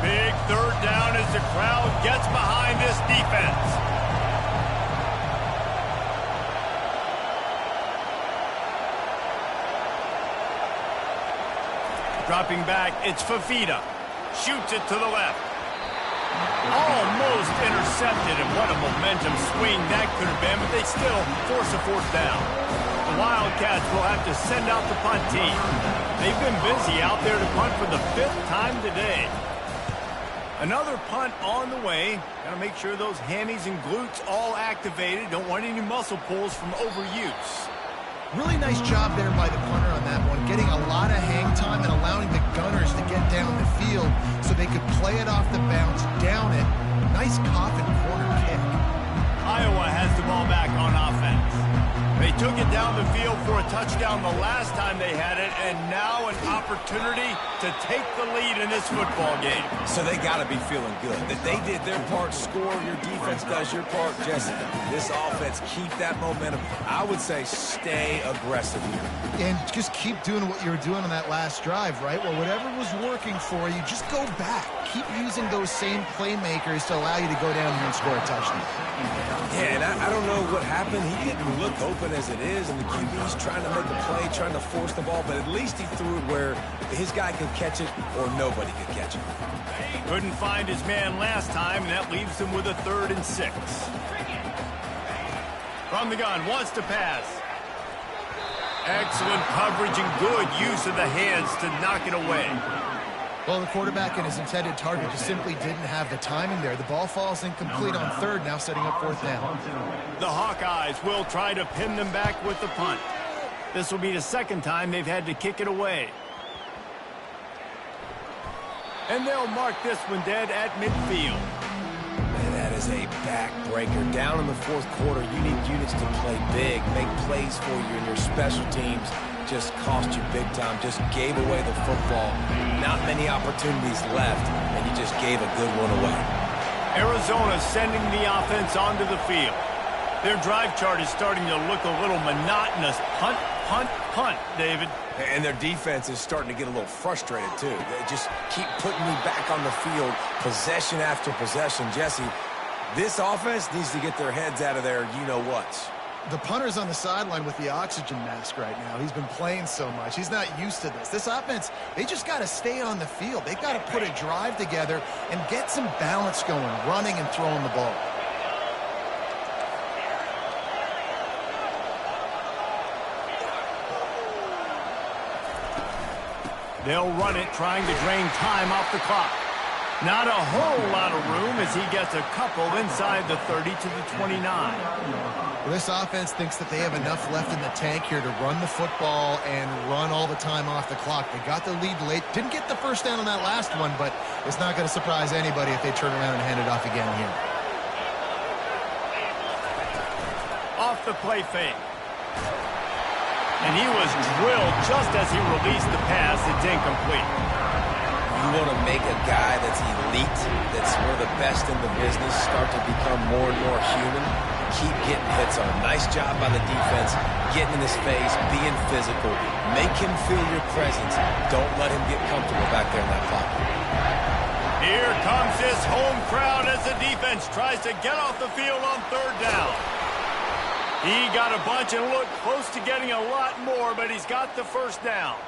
Big third down as the crowd gets behind this defense. Dropping back, it's Fafita. Shoots it to the left. Almost intercepted, and what a momentum swing that could have been, but they still force a fourth down. The Wildcats will have to send out the punt team. They've been busy out there to punt for the 5th time today. Another punt on the way. Got to make sure those hammies and glutes all activated. Don't want any muscle pulls from overuse. Really nice job there by the punter on that one, getting a lot of hang time and allowing the gunners to get down the field so they could play it off the bounce, down it. Nice coffin corner kick. Iowa has the ball back on offense. They took it down the field for a touchdown the last time they had it, and now an opportunity to take the lead in this football game. So they got to be feeling good. That they did their part, score, your defense does your part, Jesse. This offense, keep that momentum. I would say stay aggressive here. And just keep doing what you were doing on that last drive, right? Well, whatever was working for you, just go back. Keep using those same playmakers to allow you to go down here and score a touchdown. Yeah, and I don't know what happened. He didn't look open as it is, and the QB's trying to make a play, trying to force the ball, but at least he threw it where his guy could catch it or nobody could catch it. Couldn't find his man last time, and that leaves him with a 3rd and 6. From the gun, wants to pass. Excellent coverage and good use of the hands to knock it away. Well, the quarterback and his intended target just simply didn't have the timing there. The ball falls incomplete on 3rd, now setting up 4th down. The Hawkeyes will try to pin them back with the punt. This will be the 2nd time they've had to kick it away. And they'll mark this one dead at midfield. And that is a backbreaker. Down in the 4th quarter, you need units to play big, make plays for you, and your special teams just cost you big time, just gave away the football. Not many opportunities left, and you just gave a good one away. Arizona sending the offense onto the field. Their drive chart is starting to look a little monotonous. Punt, punt, punt, David. And their defense is starting to get a little frustrated, too. They just keep putting me back on the field, possession after possession. Jesse, this offense needs to get their heads out of their you-know-whats. The punter's on the sideline with the oxygen mask right now. He's been playing so much. He's not used to this. This offense, they just got to stay on the field. They've got to put a drive together and get some balance going, running and throwing the ball. They'll run it, trying to drain time off the clock. Not a whole lot of room as he gets a couple inside the 30 to the 29. Well, this offense thinks that they have enough left in the tank here to run the football and run all the time off the clock. They got the lead late. Didn't get the 1st down on that last one, but it's not going to surprise anybody if they turn around and hand it off again here. Off the play fake. And he was drilled just as he released the pass. It's incomplete. You want to make a guy that's elite, that's one of the best in the business, start to become more and more human. Keep getting hits on him. Nice job by the defense, getting in his face, being physical. Make him feel your presence. Don't let him get comfortable back there in that pocket. Here comes this home crowd as the defense tries to get off the field on 3rd down. He got a bunch and looked close to getting a lot more, but he's got the 1st down.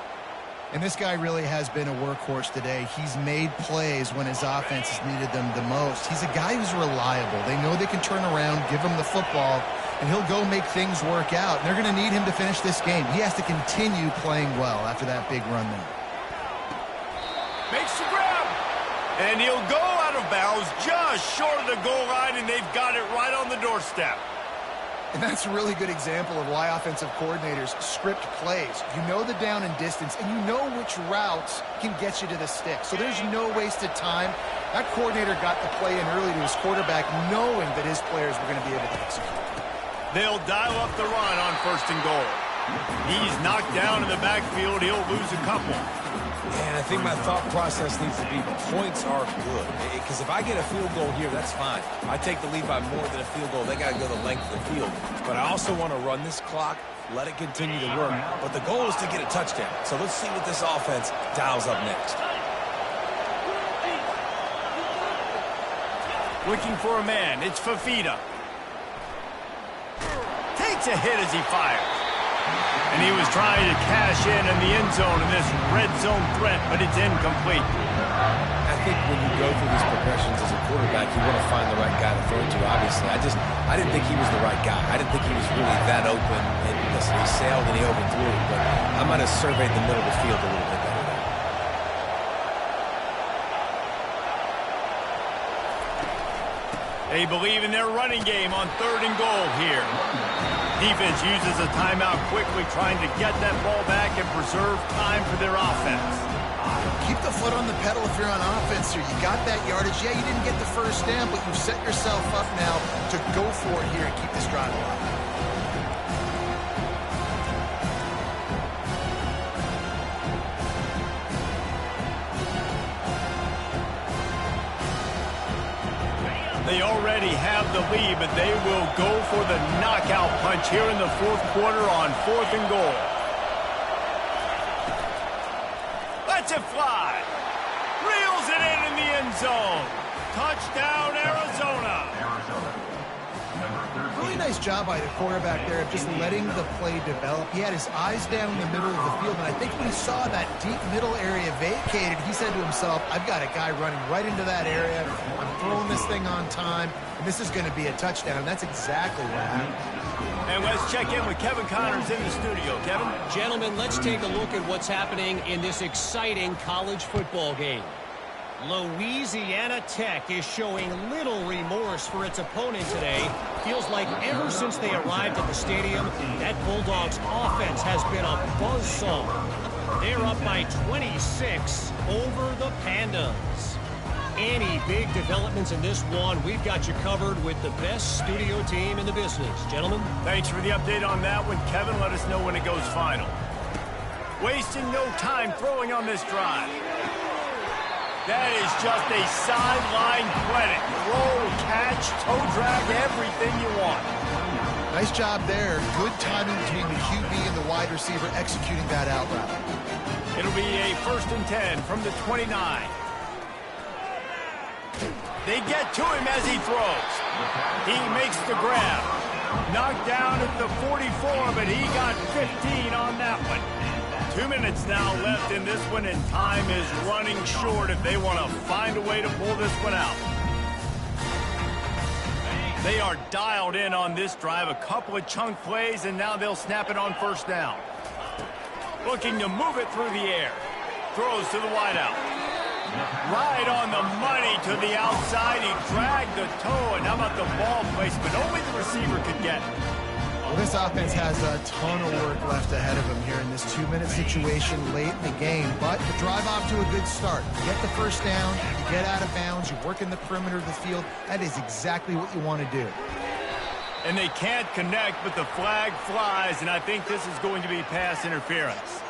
And this guy really has been a workhorse today. He's made plays when his offense has needed them the most. He's a guy who's reliable. They know they can turn around, give him the football, and he'll go make things work out. And they're going to need him to finish this game. He has to continue playing well after that big run there. Makes the grab. And he'll go out of bounds just short of the goal line, and they've got it right on the doorstep. And that's a really good example of why offensive coordinators script plays. You know the down and distance, and you know which routes can get you to the stick. So there's no wasted time. That coordinator got the play in early to his quarterback, knowing that his players were going to be able to execute. They'll dial up the run on 1st and goal. He's knocked down in the backfield. He'll lose a couple. And I think my thought process needs to be points are good. Because if I get a field goal here, that's fine. If I take the lead by more than a field goal, they got to go the length of the field. But I also want to run this clock, let it continue to work. But the goal is to get a touchdown. So let's see what this offense dials up next. Looking for a man. It's Fafita. Takes a hit as he fires. And he was trying to cash in the end zone in this red zone threat, but it's incomplete. I think when you go through these progressions as a quarterback, you want to find the right guy to throw to, obviously. I didn't think he was the right guy. I didn't think he was really that open. And listen, he sailed and he overthrew it, but I might have surveyed the middle of the field a little bit better there. They believe in their running game on 3rd and goal here. Defense uses a timeout quickly, trying to get that ball back and preserve time for their offense. Keep the foot on the pedal if you're on offense here. You got that yardage. Yeah, you didn't get the first down, but you've set yourself up now to go for it here and keep this drive alive. They already have the lead, but they will go for the knockout punch here in the 4th quarter on 4th and goal. Lets it fly. Reels it in the end zone. Touchdown, Arizona. Really nice job by the quarterback there of just letting the play develop. He had his eyes down in the middle of the field, and I think when he saw that deep middle area vacated, he said to himself, I've got a guy running right into that area. I'm throwing this thing on time, and this is going to be a touchdown. And that's exactly what happened. And let's check in with Kevin Connors in the studio. Kevin? Gentlemen, let's take a look at what's happening in this exciting college football game. Louisiana Tech is showing little remorse for its opponent today. Feels like ever since they arrived at the stadium, that Bulldogs offense has been a buzzsaw. They're up by 26 over the Pandas. Any big developments in this one, we've got you covered with the best studio team in the business. Gentlemen? Thanks for the update on that one, Kevin. Let us know when it goes final. Wasting no time throwing on this drive. That is just a sideline credit. Roll, catch, toe drag, everything you want. Nice job there. Good timing between the QB and the wide receiver executing that out route. It'll be a 1st and 10 from the 29. They get to him as he throws. He makes the grab. Knocked down at the 44, but he got 15 on that one. 2 minutes now left in this one, and time is running short if they want to find a way to pull this one out. They are dialed in on this drive. A couple of chunk plays, and now they'll snap it on 1st down. Looking to move it through the air. Throws to the wideout. Right on the money to the outside. He dragged the toe, and how about the ball placement? Only the receiver could get it. Well, this offense has a ton of work left ahead of them here in this 2-minute situation late in the game. But the drive off to a good start. You get the 1st down, you get out of bounds, you work in the perimeter of the field. That is exactly what you want to do. And they can't connect, but the flag flies, and I think this is going to be pass interference.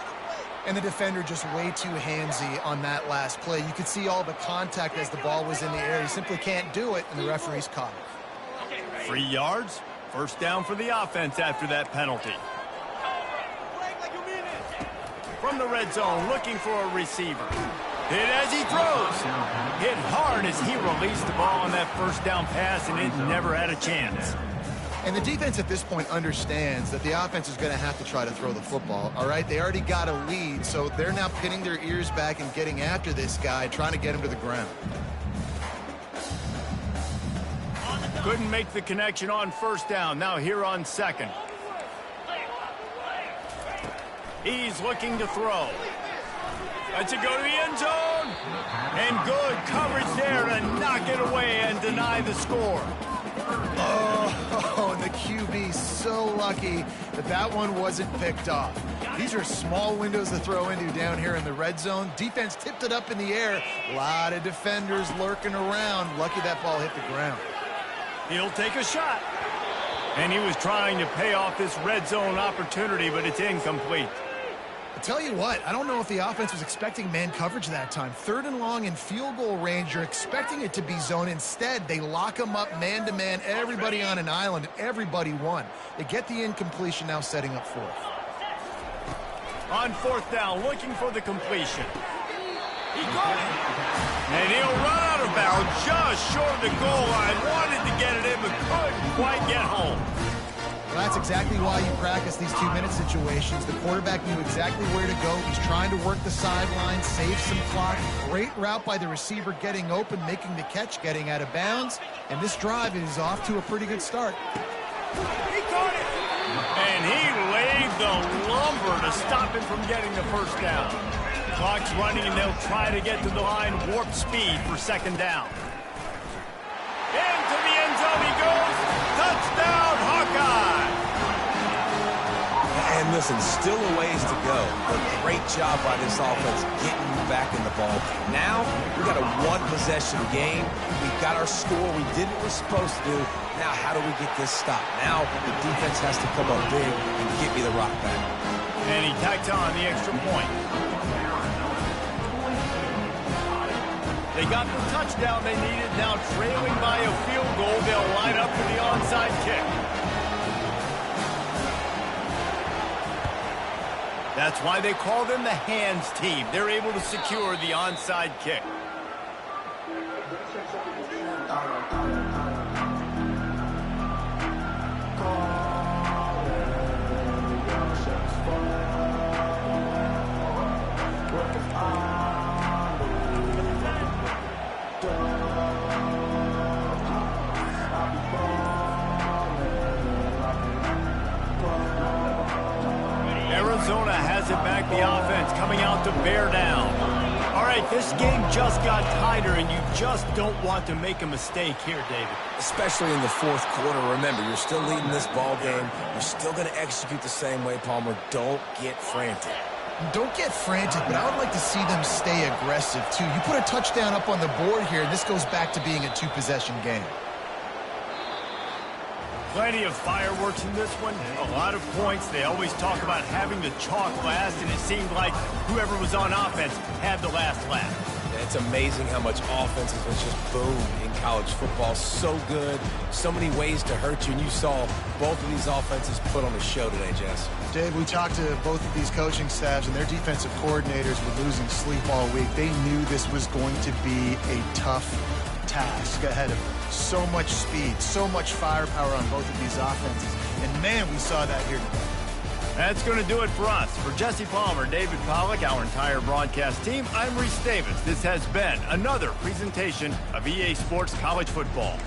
And the defender just way too handsy on that last play. You could see all the contact as the ball was in the air. He simply can't do it, and the referee's caught it. 3 yards. 1st down for the offense after that penalty. From the red zone, looking for a receiver. Hit as he throws. Hit hard as he released the ball on that 1st down pass, and it never had a chance. And the defense at this point understands that the offense is going to have to try to throw the football, all right? They already got a lead, so they're now pinning their ears back and getting after this guy, trying to get him to the ground. Couldn't make the connection on 1st down. Now here on 2nd. He's looking to throw. Lets it go to the end zone. And good coverage there to knock it away and deny the score. Oh, and the QB so lucky that that one wasn't picked off. These are small windows to throw into down here in the red zone. Defense tipped it up in the air. A lot of defenders lurking around. Lucky that ball hit the ground. He'll take a shot. And he was trying to pay off this red zone opportunity, but it's incomplete. I tell you what, I don't know if the offense was expecting man coverage that time. 3rd and long in field goal range, you're expecting it to be zone. Instead, they lock them up man-to-man, everybody on an island, and everybody won. They get the incompletion, now setting up 4th. On 4th down, looking for the completion. He got it. And he'll run out of bounds just short of the goal line. Wanted to get it in, but couldn't quite get home. Well, that's exactly why you practice these 2-minute situations. The quarterback knew exactly where to go. He's trying to work the sideline, save some clock. Great route by the receiver getting open, making the catch, getting out of bounds. And this drive is off to a pretty good start. He caught it. And he laid the lumber to stop him from getting the 1st down. Clock's running, and they'll try to get to the line, warp speed for 2nd down. Into the end And listen, still a ways to go. But great job by this offense getting back in the ball. Now, we got a one-possession game. We got our score. We did what we're supposed to do. Now, how do we get this stopped? Now, the defense has to come up big and get me the rock back. And he tacked on the extra point. They got the touchdown they needed. Now trailing by a field goal, they'll line up for the onside kick. That's why they call them the hands team. They're able to secure the onside kick. Arizona has it back, the offense coming out to bear down. All right, this game just got tighter, and you just don't want to make a mistake here, David. Especially in the fourth quarter. Remember, you're still leading this ball game. You're still going to execute the same way, Palmer. Don't get frantic. Don't get frantic, but I would like to see them stay aggressive, too. You put a touchdown up on the board here, and this goes back to being a two-possession game. Plenty of fireworks in this one. A lot of points. They always talk about having the chalk last, and it seemed like whoever was on offense had the last laugh. Yeah, it's amazing how much offense has just boomed in college football. So good. So many ways to hurt you, and you saw both of these offenses put on a show today, Jess. Dave, we talked to both of these coaching staffs, and their defensive coordinators were losing sleep all week. They knew this was going to be a tough task ahead of them. So much speed, so much firepower on both of these offenses. And, man, we saw that here today. That's going to do it for us. For Jesse Palmer, David Pollack, our entire broadcast team, I'm Reese Davis. This has been another presentation of EA Sports College Football.